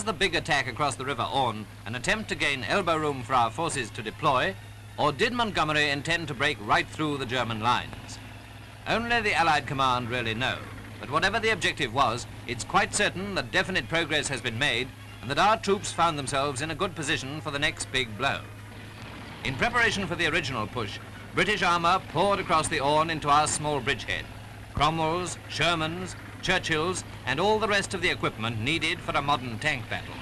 the big attack across the River Orne an attempt to gain elbow room for our forces to deploy, or did Montgomery intend to break right through the German lines? Only the Allied command really know, but whatever the objective was, it's quite certain that definite progress has been made and that our troops found themselves in a good position for the next big blow. In preparation for the original push, British armour poured across the Orne into our small bridgehead. Cromwell's, Sherman's, Churchill's, and all the rest of the equipment needed for a modern tank battle.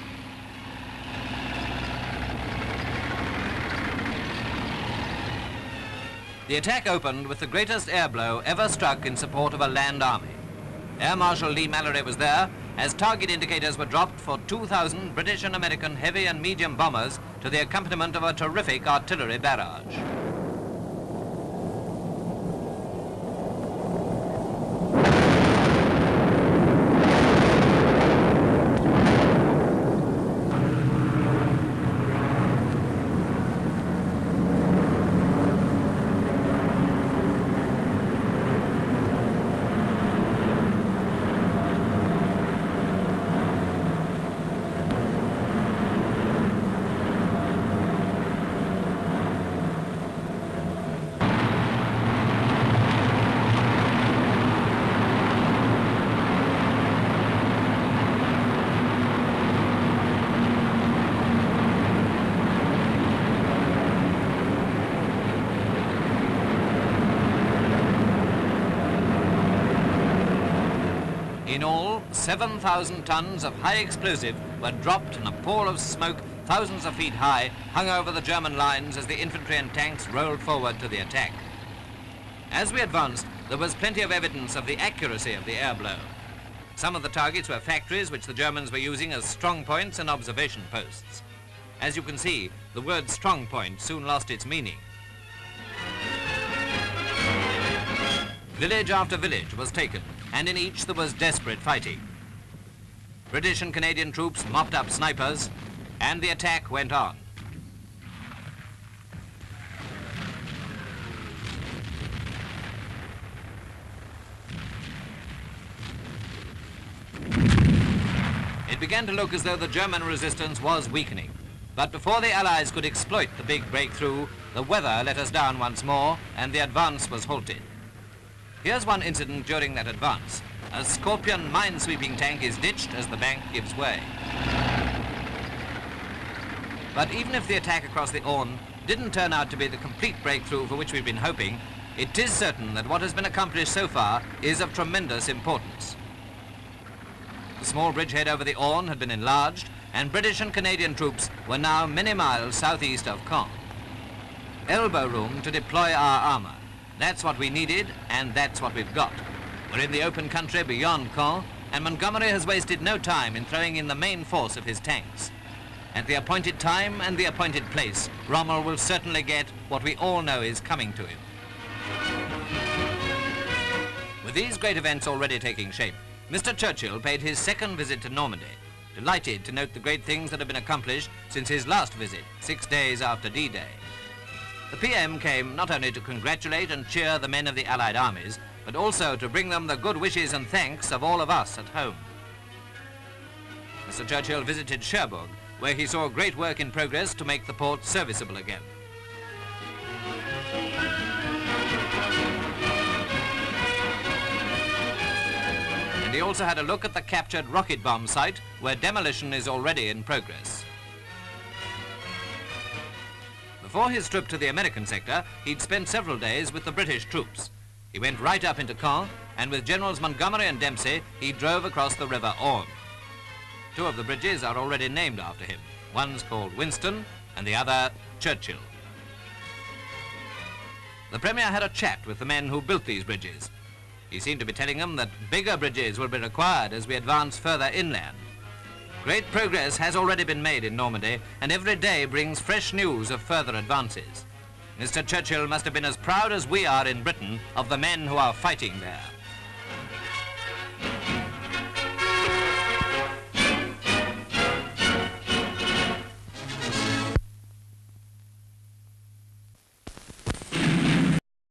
The attack opened with the greatest air blow ever struck in support of a land army. Air Marshal Leigh-Mallory was there as target indicators were dropped for 2,000 British and American heavy and medium bombers to the accompaniment of a terrific artillery barrage. In all, 7,000 tons of high explosive were dropped and a pall of smoke thousands of feet high hung over the German lines as the infantry and tanks rolled forward to the attack. As we advanced, there was plenty of evidence of the accuracy of the air blow. Some of the targets were factories which the Germans were using as strong points and observation posts. As you can see, the word strong point soon lost its meaning. Village after village was taken, and in each there was desperate fighting. British and Canadian troops mopped up snipers, and the attack went on. It began to look as though the German resistance was weakening. But before the Allies could exploit the big breakthrough, the weather let us down once more, and the advance was halted. Here's one incident during that advance. A Scorpion minesweeping tank is ditched as the bank gives way. But even if the attack across the Orne didn't turn out to be the complete breakthrough for which we've been hoping, it is certain that what has been accomplished so far is of tremendous importance. The small bridgehead over the Orne had been enlarged, and British and Canadian troops were now many miles southeast of Caen. Elbow room to deploy our armour. That's what we needed, and that's what we've got. We're in the open country beyond Caen, and Montgomery has wasted no time in throwing in the main force of his tanks. At the appointed time and the appointed place, Rommel will certainly get what we all know is coming to him. With these great events already taking shape, Mr Churchill paid his second visit to Normandy, delighted to note the great things that have been accomplished since his last visit, 6 days after D-Day. The PM came not only to congratulate and cheer the men of the Allied armies, but also to bring them the good wishes and thanks of all of us at home. Mr Churchill visited Cherbourg, where he saw great work in progress to make the port serviceable again. And he also had a look at the captured rocket bomb site, where demolition is already in progress. Before his trip to the American sector, he'd spent several days with the British troops. He went right up into Caen, and with Generals Montgomery and Dempsey, he drove across the River Orne. 2 of the bridges are already named after him. One's called Winston, and the other Churchill. The Premier had a chat with the men who built these bridges. He seemed to be telling them that bigger bridges will be required as we advance further inland. Great progress has already been made in Normandy, and every day brings fresh news of further advances. Mr Churchill must have been as proud as we are in Britain of the men who are fighting there.